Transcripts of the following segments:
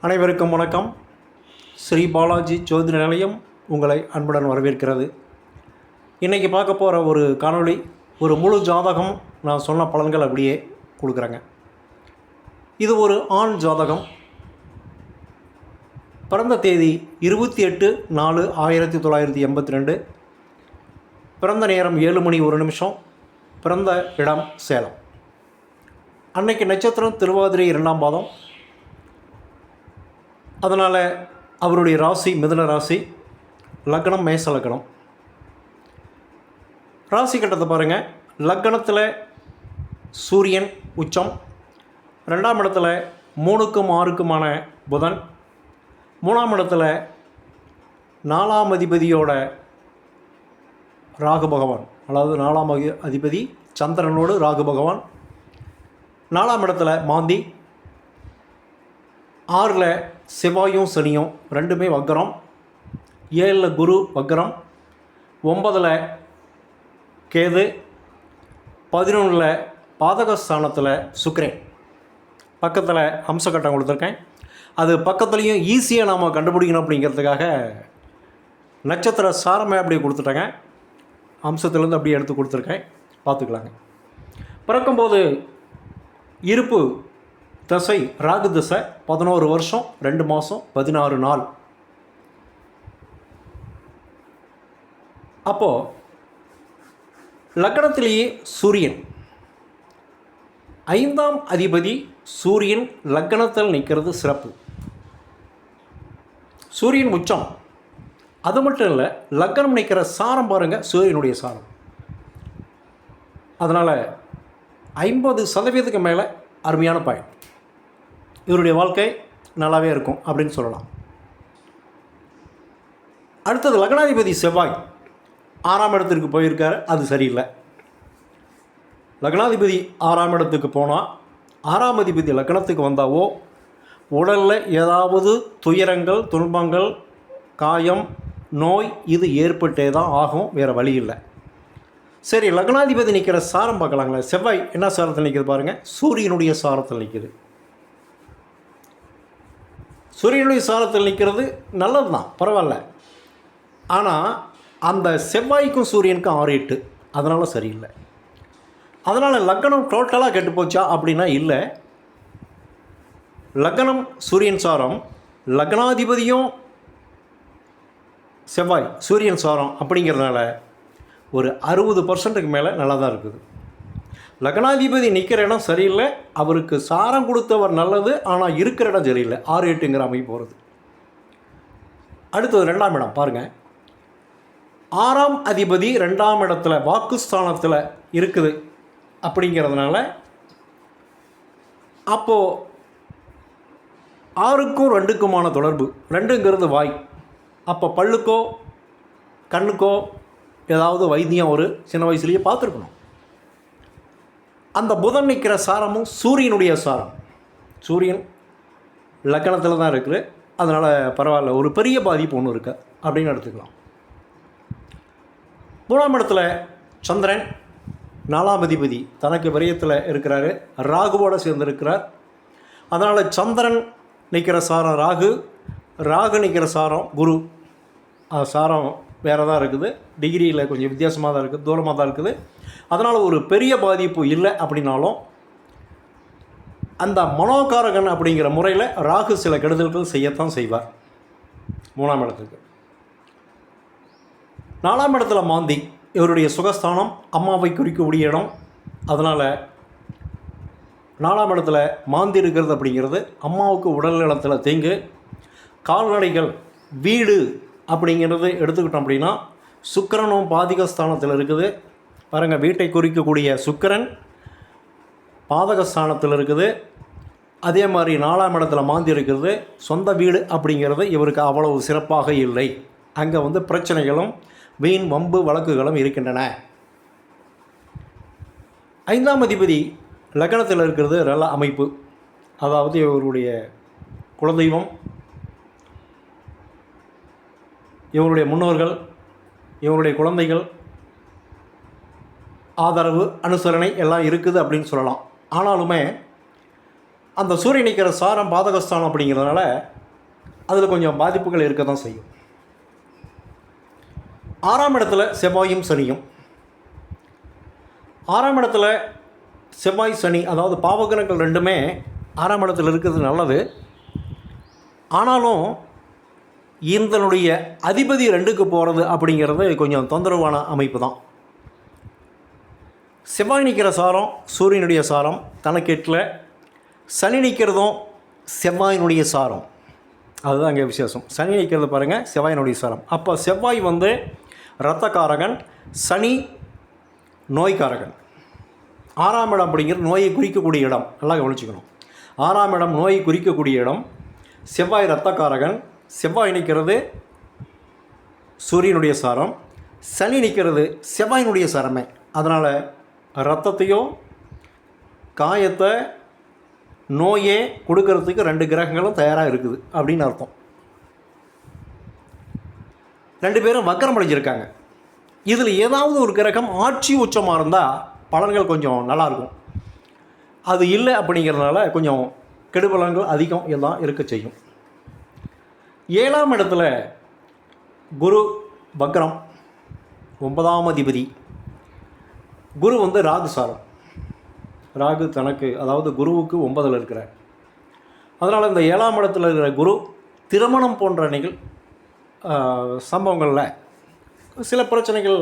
அனைவருக்கும் வணக்கம். ஸ்ரீ பாலாஜி ஜோதிட நிலையம் உங்களை அன்புடன் வரவேற்கிறது. இன்றைக்கி பார்க்க போகிற ஒரு காணொளி, ஒரு முழு ஜாதகம் நான் சொன்ன பலன்கள் அப்படியே கொடுக்குறேங்க. இது ஒரு ஆண் ஜாதகம். பிறந்த தேதி 28/4/1982. பிறந்த நேரம் 7 மணி 1 நிமிஷம். பிறந்த இடம் சேலம். அன்னைக்கு நட்சத்திரம் திருவாதிரை 2ஆம் பாதம். அதனால் அவருடைய ராசி மிதுன ராசி, லக்னம் மேச லக்னம். ராசி கட்டத்தை பாருங்கள். லக்னத்தில் சூரியன் உச்சம், 2ஆம் இடத்துல 3க்கும் 6க்குமான புதன், 3ஆம் இடத்துல 4ஆம் அதிபதியோட ராகு பகவான், அதாவது 4ஆம் அதிபதி சந்திரனோடு ராகு பகவான், 4ஆம் இடத்துல மாந்தி, 6ல் செவ்வாயும் சனியும் ரெண்டுமே வக்கரம், 7ல் குரு வக்கரம், 9ல் கேது, 11ல் பாதகஸ்தானத்தில் சுக்கிரன். பக்கத்தில் அம்சக்கட்டம் கொடுத்துருக்கேன். அது பக்கத்துலேயும் ஈஸியாக நாம் கண்டுபிடிக்கணும் அப்படிங்கிறதுக்காக நட்சத்திர சாரமே அப்படியே கொடுத்துட்டேங்க. அம்சத்துலேருந்து அப்படியே எடுத்து கொடுத்துருக்கேன், பார்த்துக்கலாங்க. பிறக்கும்போது இருப்பு தசை ராகு தசை 11 வருஷம் 2 மாதம் 16 நாள். அப்போது லக்னத்திலேயே சூரியன், 5ஆம் அதிபதி சூரியன் லக்னத்தில் நிற்கிறது சிறப்பு. சூரியன் உச்சம். அது மட்டும் இல்லை, லக்னம் நிற்கிற சாரம் பாருங்கள், சூரியனுடைய சாரம். அதனால் 50% மேலே அருமையான பயன். இவருடைய வாழ்க்கை நல்லாவே இருக்கும் அப்படின்னு சொல்லலாம். அடுத்தது லக்னாதிபதி செவ்வாய் 6ஆம் இடத்திற்கு போயிருக்கார். அது சரியில்லை. லக்னாதிபதி 6ஆம் இடத்துக்கு போனால், 6ஆம் அதிபதி லக்னத்துக்கு வந்தாவோ உடலில் ஏதாவது துயரங்கள், துன்பங்கள், காயம், நோய் இது ஏற்பட்டே தான் ஆகும், வேறு வழி இல்லை. சரி, லக்னாதிபதி நிற்கிற சாரம் பார்க்கலாங்களே. செவ்வாய் என்ன சாரத்தில் நிற்கிது பாருங்கள், சூரியனுடைய சாரத்தில் நிற்கிது. சூரியனுடைய சாரத்தில் நிற்கிறது நல்லது தான், பரவாயில்ல. ஆனால் அந்த செவ்வாய்க்கும் சூரியனுக்கும் 6-8, அதனால் சரியில்லை. அதனால் லக்னம் டோட்டலாக கெட்டு போச்சா அப்படின்னா இல்லை. லக்னம் சூரியன் சாரம், லக்னாதிபதியும் செவ்வாய் சூரியன் சாரம் அப்படிங்கிறதுனால ஒரு 60% மேலே நல்லா தான் இருக்குது. லக்னாதிபதி நிற்கிற இடம் சரியில்லை, அவருக்கு சாரம் கொடுத்தவர் நல்லது, ஆனால் இருக்கிற இடம் சரியில்லை, 6-8ங்கிற அமைப்பு போகிறது. அடுத்தது 2ஆம் இடம் பாருங்கள். 6ஆம் அதிபதி 2ஆம் இடத்துல வாக்குஸ்தானத்தில் இருக்குது அப்படிங்கிறதுனால அப்போது 6க்கும் 2க்குமான தொடர்பு. 2ங்கிறது வாய். அப்போ பல்லுக்கோ கண்ணுக்கோ ஏதாவது வைத்தியம் ஒரு சின்ன வயசுலேயே பார்த்துருக்கணும். அந்த புதன் நிற்கிற சாரமும் சூரியனுடைய சாரம். சூரியன் லக்கணத்தில் தான் இருக்குது, அதனால் பரவாயில்ல, ஒரு பெரிய பாதிப்பு ஒன்று இருக்குது அப்படின்னு எடுத்துக்கலாம். 3ஆம் இடத்துல சந்திரன் 4ஆம் அதிபதி தனக்கு விரயத்தில் இருக்கிறாரு, ராகுவோடு சேர்ந்துருக்கிறார். அதனால் சந்திரன் நிற்கிற சாரம் ராகு, ராகு நிற்கிற சாரம் குரு. சாரம் வேறு தான் இருக்குது, டிகிரியில் கொஞ்சம் வித்தியாசமாக தான் இருக்குது, தூரமாக தான் இருக்குது. அதனால் ஒரு பெரிய பாதிப்பு இல்லை. அப்படின்னாலும் அந்த மனோகாரகன் அப்படிங்கிற முறையில் ராகு சில கெடுதல்கள் செய்யத்தான் செய்வார். 3ஆம் இடத்துக்கு. 4ஆம் இடத்துல மாந்தி, இவருடைய சுகஸ்தானம், அம்மாவை குறிக்கக்கூடிய இடம். அதனால் 4ஆம் இடத்துல மாந்தி இருக்கிறது அப்படிங்கிறது அம்மாவுக்கு உடல் நலத்தில் தீங்கு. கால்நடைகள், வீடு அப்படிங்கிறது எடுத்துக்கிட்டோம் அப்படின்னா சுக்கிரனும் பாதகஸ்தானத்தில் இருக்குது பாருங்கள். வீட்டை குறிக்கக்கூடிய சுக்கிரன் பாதகஸ்தானத்தில் இருக்குது. அதே மாதிரி 4ஆம் இடத்துல மாந்தி இருக்கிறது. சொந்த வீடு அப்படிங்கிறது இவருக்கு அவ்வளவு சிறப்பாக இல்லை. அங்கே பிரச்சனைகளும் வீண் வம்பு வழக்குகளும் இருக்கின்றன. 5ஆம் அதிபதி லக்னத்தில் இருக்கிறது நல்ல அமைப்பு. அதாவது இவருடைய குலதெய்வம், இவருடைய முன்னோர்கள், இவருடைய குழந்தைகள் ஆதரவு, அனுசரணை எல்லாம் இருக்குது அப்படின்னு சொல்லலாம். ஆனாலுமே அந்த சூரியன் நிற்கிற சாரம் பாதகஸ்தானம் அப்படிங்கிறதுனால அதில் கொஞ்சம் பாதிப்புகள் இருக்க தான் செய்யும். 6ஆம் இடத்துல செவ்வாயும் சனியும். 6ஆம் இடத்துல செவ்வாய் சனி, அதாவது பாவகிரகங்கள் ரெண்டுமே 6ஆம் இடத்துல இருக்கிறது நல்லது. ஆனாலும் இதனுடைய அதிபதி 2க்கு போகிறது அப்படிங்கிறது கொஞ்சம் தொந்தரவான அமைப்பு தான். செவ்வாய் நிற்கிற சாரம் சூரியனுடைய சாரம் தனக்கெட்டில், சனி நிற்கிறதும் செவ்வாயினுடைய சாரம். அதுதான் அங்கே விசேஷம். சனி நிற்கிறது பாருங்கள், செவ்வாயினுடைய சாரம். அப்போ செவ்வாய் வந்து இரத்தக்காரகன், சனி நோய்க்காரகன். 6ஆம் இடம் அப்படிங்கிறது நோயை குறிக்கக்கூடிய இடம், நல்லா கவனிச்சுக்கணும். 6ஆம் இடம் நோயை குறிக்கக்கூடிய இடம். செவ்வாய் இரத்தக்காரகன், செவ்வாய் நிற்கிறது சூரியனுடைய சாரம், சனி நிற்கிறது செவ்வாயினுடைய சாரமே. அதனால் இரத்தத்தையோ காயத்தை நோயே கொடுக்கறதுக்கு 2 கிரகங்களும் தயாராக இருக்குது அப்படின்னு அர்த்தம். 2 பேரும் வக்கரம் அடைஞ்சிருக்காங்க. இதில் ஏதாவது ஒரு கிரகம் ஆட்சி உச்சமாக இருந்தால் பலன்கள் கொஞ்சம் நல்லாயிருக்கும். அது இல்லை அப்படிங்கிறதுனால கொஞ்சம் கெடுபலன்கள் அதிகம் எல்லாம் இருக்க செய்யும். 7ஆம் இடத்துல குரு வக்ரம், 9ஆம் அதிபதி. குரு வந்து ராகு சாரம். ராகு தனக்கு, அதாவது குருவுக்கு 9ல் இருக்கிறார். அதனால் இந்த 7ஆம் இடத்துல இருக்கிற குரு திருமணம் போன்ற சம்பவங்களில் சில பிரச்சனைகள்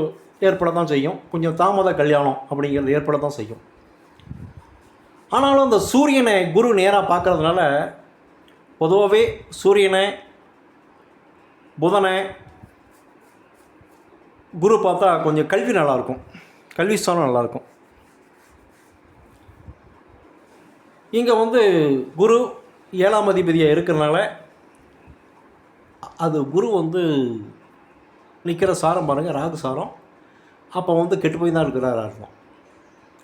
ஏற்பட தான் செய்யும். கொஞ்சம் தாமத கல்யாணம் அப்படிங்கிறது ஏற்பட தான் செய்யும். ஆனாலும் இந்த சூரியனை குரு நேராக பார்க்குறதுனால பொதுவாகவே சூரியனை புதனை குரு பார்த்தா கொஞ்சம் கல்வி நல்லாயிருக்கும், கல்வி ஸ்தானம் நல்லாயிருக்கும். இங்கே வந்து குரு 7ஆம் அதிபதியாக இருக்கிறதுனால அது குரு வந்து நிற்கிற சாரம் பாருங்கள், ராகு சாரம். அப்போ வந்து கெட்டு போய் தான் இருக்கிறார் அர்த்தம்.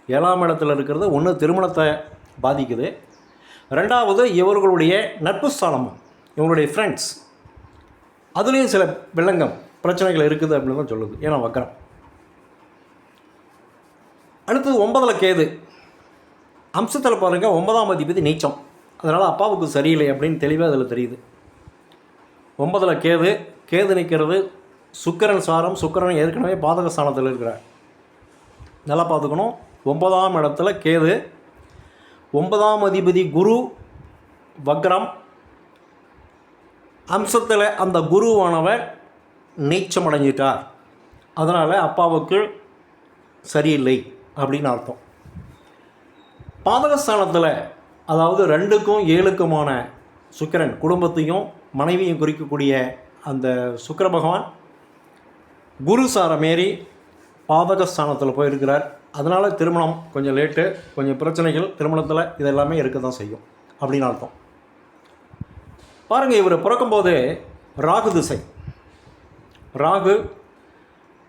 7ஆம் இடத்துல இருக்கிறது ஒன்று திருமணத்தை பாதிக்குது, 2வது இவர்களுடைய நட்பு ஸ்தானமும், இவங்களுடைய ஃப்ரெண்ட்ஸ், அதுலேயும் சில வில்லங்கம் பிரச்சனைகள் இருக்குது அப்படின்னு தான் சொல்லுது. ஏன்னா வக்கரம். அடுத்தது 9ல் கேது. அம்சத்தில் பாருங்கள் 9ஆம் அதிபதி நீச்சம். அதனால் அப்பாவுக்கு சரியில்லை அப்படின்னு தெளிவாக அதில் தெரியுது. 9ல் கேது. கேது நிற்கிறது சுக்கிரன் சாரம். சுக்கிரன் ஏற்கனவே பாதக ஸ்தானத்தில் இருக்கிறார், நல்லா பார்த்துக்கணும். 9ஆம் இடத்துல கேது. 9ஆம் அதிபதி குரு வக்ரம். அம்சத்தில் அந்த குருவானவர் நீச்சம் அடைஞ்சிட்டார். அதனால் அப்பாவுக்கு சரியில்லை அப்படின்னு அர்த்தம். பாதகஸ்தானத்தில், அதாவது 2க்கும் 7க்குமான சுக்கிரன், குடும்பத்தையும் மனைவியும் குறிக்கக்கூடிய அந்த சுக்கிர பகவான் குரு சாரமேறி பாதகஸ்தானத்தில் போயிருக்கிறார். அதனால் திருமணம் கொஞ்சம் லேட்டு, கொஞ்சம் பிரச்சனைகள் திருமணத்தில் இதெல்லாமே இருக்க தான் செய்யும் அப்படின்னு அர்த்தம். பாருங்கள், இவர் பிறக்கும்போது ராகு திசை. ராகு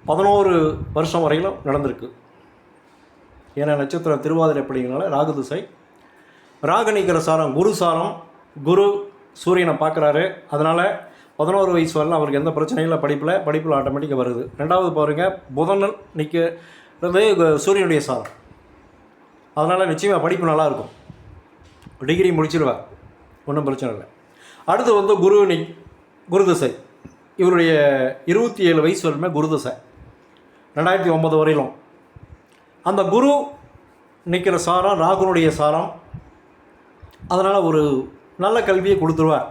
11 வருஷம் வரையிலும் நடந்திருக்கு. ஏன்னா நட்சத்திரம் திருவாதிரை அப்படிங்கிறனால ராகு திசை. ராகு நிற்கிற சாரம் குரு சாரம். குரு சூரியனை பார்க்குறாரு. அதனால் 11 வயசு வரலாம் அவருக்கு எந்த பிரச்சனையும் இல்லை. படிப்பில் ஆட்டோமேட்டிக்காக வருது. 2வது பாருங்கள், புதன் நிற்கிறது சூரியனுடைய சாரம். அதனால் நிச்சயமாக படிப்பு நல்லாயிருக்கும், டிகிரி முடிச்சிடுவார், ஒன்றும் பிரச்சனை இல்லை. அடுத்து வந்து குரு திசை. இவருடைய 27 வயசு வரலுமே குரு திசை, 2009 வரையிலும். அந்த குரு நிற்கிற சாரம் ராகுனுடைய சாரம். அதனால் ஒரு நல்ல கல்வியை கொடுத்துருவார்,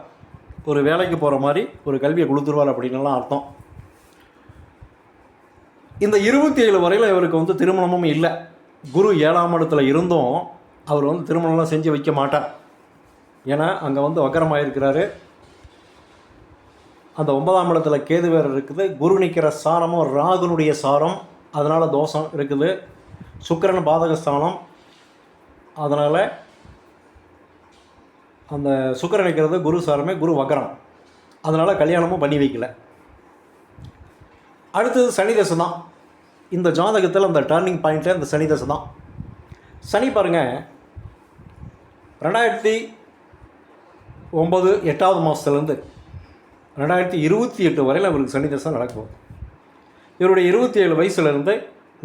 ஒரு வேலைக்கு போகிற மாதிரி ஒரு கல்வியை கொடுத்துருவார் அப்படின்னுலாம் அர்த்தம். இந்த 27 வரையில் இவருக்கு வந்து திருமணமும் இல்லை. குரு 7ஆம் இடத்துல இருந்தும் அவர் வந்து திருமணம்லாம் செஞ்சு வைக்க மாட்டார். ஏன்னா அங்கே வந்து வக்கரமாக இருக்கிறாரு. அந்த 9ஆம் இடத்துல கேது வேறு இருக்குது. குரு நிற்கிற சாரமும் ராகுனுடைய சாரம். அதனால் தோஷம் இருக்குது. சுக்கிரன் பாதகஸ்தானம். அதனால் அந்த சுக்கிரன் நிற்கிறது குரு சாரமே, குரு வக்கரம். அதனால் கல்யாணமும் பண்ணி வைக்கல. அடுத்தது சனி தசை தான். இந்த ஜாதகத்தில் அந்த டர்னிங் பாயிண்ட்டில் இந்த சனி தசை தான். சனி பாருங்கள், 2009 8வது மாதத்துலேருந்து 2028 வரையில் அவருக்கு சனி தசை நடக்கும். இவருடைய 27 வயசுலேருந்து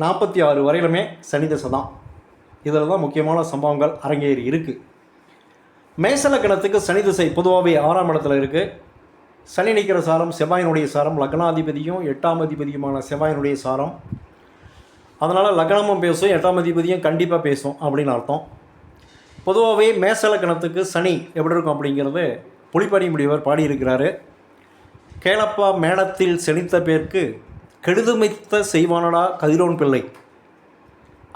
46 வரையிலுமே சனி தசை தான். இதில் தான் முக்கியமான சம்பவங்கள் அரங்கேறி இருக்குது. மேசலக்கணத்துக்கு சனி திசை பொதுவாகவே 6ஆம் இடத்துல இருக்குது. சனி நிற்கிற சாரம் செவ்வாயினுடைய சாரம், லக்னாதிபதியும் 8ஆம் அதிபதியுமான செவ்வாயினுடைய சாரம். அதனால் லக்னமும் பேசும், 8ஆம் அதிபதியும் கண்டிப்பாக பேசும் அப்படின்னு அர்த்தம். பொதுவாகவே மேசலக்கணத்துக்கு சனி எப்படி இருக்கும் அப்படிங்கிறது புலிப்பாடி முடிவர் பாடியிருக்கிறாரு. கேளப்பா மேளத்தில் செழித்த பேருக்கு கெடுதுமைத்த செய்வானடா கதிரோன் பிள்ளை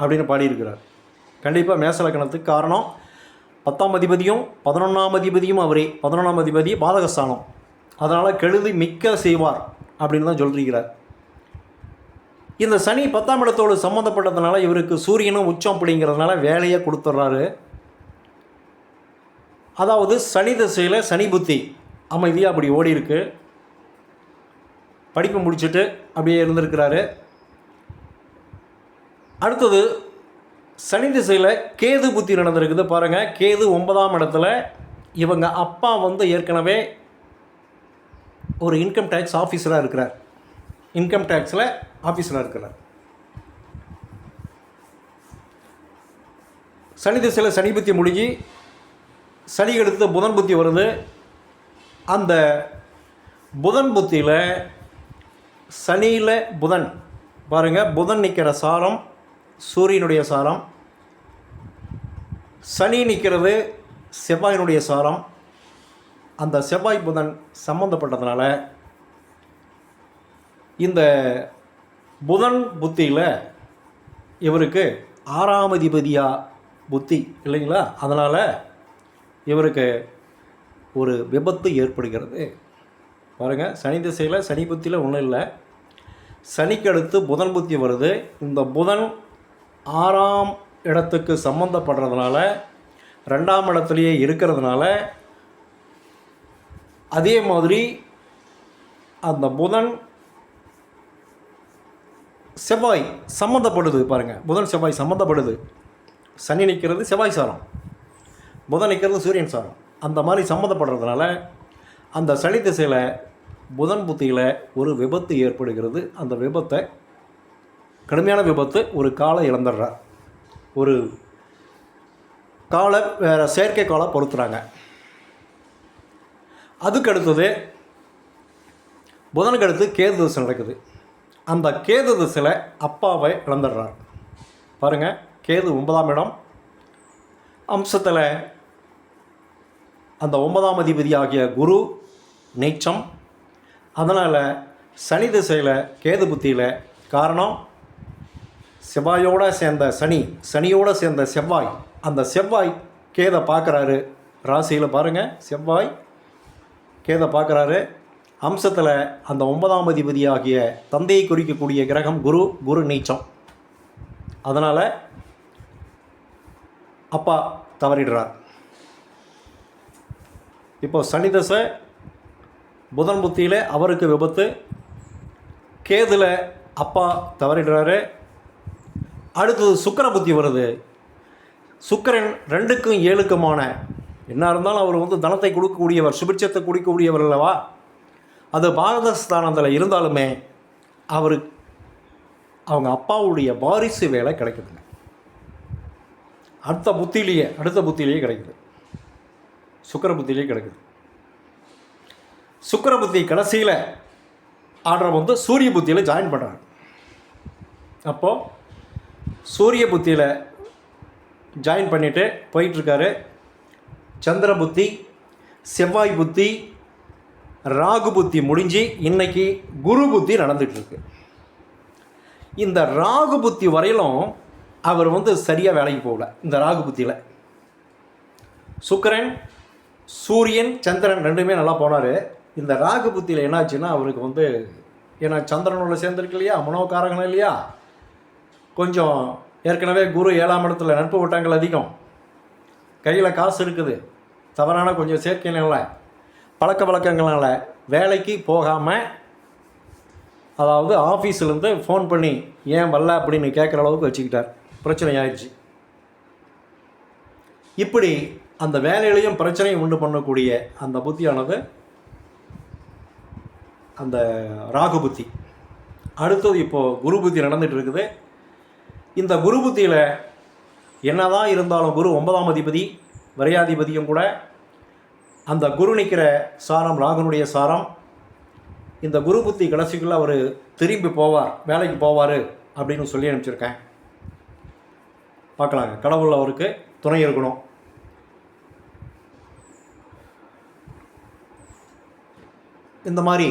அப்படின்னு பாடியிருக்கிறார். கண்டிப்பாக மேசலக்கணத்துக்கு காரணம் 10ஆம் அதிபதியும் 11ஆம் அதிபதியும் அவரே. 11ஆம் அதிபதி பாதகஸ்தானம், அதனால் கெடுதி மிக்க செய்வார் அப்படின்னு தான் சொல்லியிருக்கிறார். இந்த சனி 10ஆம் இடத்தோடு சம்மந்தப்பட்டதுனால இவருக்கு சூரியனும் உச்சம் அப்படிங்கிறதுனால வேலையை கொடுத்துட்றாரு. அதாவது சனி திசையில் சனி புத்தி அமைதியாக அப்படி ஓடி இருக்கு. படிப்பு முடிச்சுட்டு அப்படியே இருந்திருக்கிறாரு. அடுத்தது சனி திசையில் கேது புத்தி நடந்திருக்குது பாருங்கள். கேது 9ஆம் இடத்துல. இவங்க அப்பா ஏற்கனவே ஒரு இன்கம் டேக்ஸ் ஆஃபீஸராக இருக்கிறார். இன்கம் டேக்ஸில் ஆஃபீஸராக இருக்கிறார். சனி திசையில் சனி புத்தி முடிஞ்சு சனி எடுத்து புதன் புத்தி வருது. அந்த புதன் புத்தியில் சனியில் புதன் பாருங்கள், புதன் நிற்கிற சாரம் சூரியனுடைய சாரம், சனி நிற்கிறது செவ்வாயினுடைய சாரம். அந்த செவ்வாய் புதன் சம்மந்தப்பட்டதுனால இந்த புதன் புத்தியில் இவருக்கு 6ஆம் அதிபதியாக புத்தி இல்லைங்களா, அதனால் இவருக்கு ஒரு விபத்து ஏற்படுகிறது. பாருங்கள், சனி திசையில் சனி புத்தியில் ஒன்றும் இல்லை. சனிக்கு அடுத்து புதன் புத்தி வருது. இந்த புதன் 6ஆம் இடத்துக்கு சம்மந்தப்படுறதுனால 2ஆம் இடத்துலையே இருக்கிறதுனால அதே மாதிரி அந்த புதன் செவ்வாய் சம்மந்தப்படுது பாருங்கள். புதன் செவ்வாய் சம்மந்தப்படுது. சனி நிற்கிறது செவ்வாய் சாரம், புதன் நிற்கிறது சூரியன் சாரம். அந்த மாதிரி சம்மந்தப்படுறதுனால அந்த சனி திசையில் புதன் புத்தியில் ஒரு விபத்து ஏற்படுகிறது. அந்த விபத்தை கடுமையான விபத்து, ஒரு காலை இழந்துடுறார். ஒரு காலை வேறு செயற்கை காலை பொறுத்துறாங்க. அதுக்கு அடுத்தது புதனுக்கு அடுத்து கேது திசை நடக்குது. அந்த கேது திசையில் அப்பாவை இழந்துடுறார். பாருங்கள், கேது 9ஆம் இடம் அம்சத்தில் அந்த 9ஆம் அதிபதி ஆகிய குரு நீச்சம். அதனால் சனி திசையில் கேது புத்தியில் காரணம் செவ்வாயோடு சேர்ந்த சனி, சனியோடு சேர்ந்த செவ்வாய். அந்த செவ்வாய் கேதை பார்க்குறாரு. ராசியில் பாருங்கள், செவ்வாய் கேதை பார்க்குறாரு. அம்சத்தில் அந்த 9ஆம் அதிபதி ஆகிய தந்தையை குறிக்கக்கூடிய கிரகம் குரு, குரு நீச்சம். அதனால் அப்பா தவறிடுறார். இப்போ சனி தசை புதன் புத்தியில் அவருக்கு விபத்து, கேதுல அப்பா தவறிடுறாரு. அடுத்தது சுக்கிர புத்தி வருது. சுக்கிரன் 2க்கும் 7க்குமான என்ன இருந்தாலும் அவர் தனத்தை கொடுக்கக்கூடியவர், சுபிட்சத்தை கொடுக்கக்கூடியவர் அல்லவா. அது பாரதஸ்தானத்தில் இருந்தாலுமே அவங்க அப்பாவுடைய வாரிசு வேலை கிடைக்குதுங்க. அடுத்த புத்தியிலேயே கிடைக்குது. சுக்கிர புத்தியிலேயே கிடைக்குது. சுக்கிர புத்தி கடைசியில் ஆர்டர் சூரிய புத்தியில் ஜாயின் பண்ணுறாங்க. அப்போது சூரிய புத்தியில் ஜாயின் பண்ணிவிட்டு போயிட்டுருக்காரு. சந்திர புத்தி, செவ்வாய் புத்தி, ராகு புத்தி முடிஞ்சு இன்றைக்கி குரு புத்தி நடந்துகிட்ருக்கு. இந்த ராகு புத்தி வரையிலும் அவர் சரியாக வேலைக்கு போகல. இந்த ராகு புத்தியில் சுக்கிரன், சூரியன், சந்திரன் 2மே நல்லா போனார். இந்த ராகு புத்தியில் என்னாச்சுன்னா அவருக்கு ஏன்னா சந்திரனோட சேர்ந்துருக்கு இல்லையா, மனோகாரகனம் இல்லையா, கொஞ்சம் ஏற்கனவே குரு 7ஆம் இடத்துல நட்பு வட்டங்கள் அதிகம், கையில் காசு இருக்குது, தவறான கொஞ்சம் சேர்க்கையினால பழக்க வழக்கங்களால் வேலைக்கு போகாமல், அதாவது ஆஃபீஸ்லேருந்து ஃபோன் பண்ணி ஏன் வரல அப்படின்னு கேட்குற அளவுக்கு வச்சுக்கிட்டார். பிரச்சனை ஆயிடுச்சு. இப்படி அந்த வேலையிலையும் பிரச்சனையும் உண்டு பண்ணக்கூடிய அந்த புத்தியானது அந்த ராகு புத்தி. அடுத்தது இப்போது குரு புத்தி நடந்துகிட்டு இருக்குது. இந்த குரு புத்தியில் என்ன தான் இருந்தாலும் குரு 9ஆம் அதிபதி, விரையாதிபதியும் கூட அந்த குரு நிற்கிற சாரம் ராகுனுடைய சாரம். இந்த குரு புத்தி கடைசிக்குள்ளே அவர் திரும்பி போவார், வேலைக்கு போவார் அப்படின்னு சொல்லி அனுப்பிச்சிருக்கேன். பார்க்கலாங்க. கடவுள் அவருக்கு துணை இருக்கணும். இந்த மாதிரி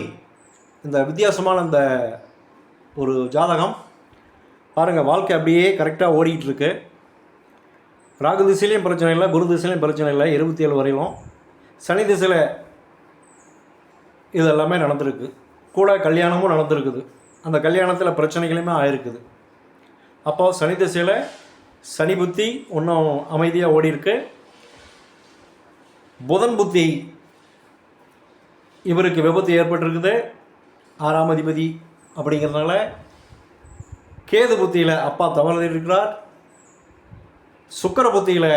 இந்த வித்தியாசமான இந்த ஒரு ஜாதகம் பாருங்கள். வாழ்க்கை அப்படியே கரெக்டாக ஓடிக்கிட்டுருக்கு. ராகு திசையிலையும் பிரச்சனை இல்லை, குரு திசையிலையும் பிரச்சனை இல்லை. 27 வரையிலும் சனி திசையில் இது எல்லாமே நடந்திருக்கு. கூட கல்யாணமும் நடந்திருக்குது. அந்த கல்யாணத்தில் பிரச்சனைகளுமே ஆயிருக்குது. அப்போது சனி திசையில் சனி புத்தி இன்னும் அமைதியாக ஓடிருக்கு. புதன் புத்தி இவருக்கு விபத்து ஏற்பட்டிருக்குது, 6ஆம் அதிபதி அப்படிங்கிறதுனால. கேது புத்தியில் அப்பா தவறு இருக்கிறார். சுக்கிர புத்தியில்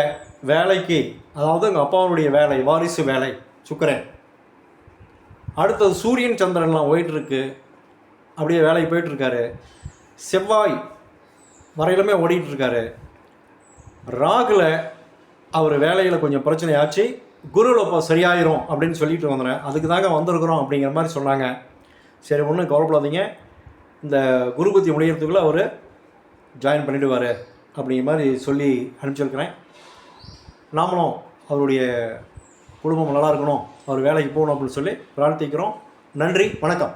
வேலைக்கு, அதாவது எங்கள் அப்பாவுடைய வேலை, வாரிசு வேலை சுக்கிரன். அடுத்தது சூரியன் சந்திரன்லாம் போயிட்டுருக்கு, அப்படியே வேலைக்கு போயிட்டுருக்காரு. செவ்வாய் வரையிலுமே ஓடிட்டுருக்காரு. ராகுல அவர் வேலையில் கொஞ்சம் பிரச்சனை ஆச்சு. குருவில் இப்போ சரியாயிரும் அப்படின்னு சொல்லிட்டு வந்தேன். அதுக்கு தாங்க வந்திருக்கிறோம் அப்படிங்கிற மாதிரி சொன்னாங்க. சரி, ஒன்றும் கவலைப்படாதீங்க, இந்த குரு புத்தி முடிகிறதுக்குள்ளே அவர் ஜாயின் பண்ணிவிடுவார் அப்படிங்கிற மாதிரி சொல்லி அனுப்பிச்சிருக்கிறேன். நாமளும் அவருடைய குடும்பம் நல்லா இருக்கணும், அவர் வேலைக்கு போகணும் அப்படின்னு சொல்லி பிரார்த்திக்கிறோம். நன்றி, வணக்கம்.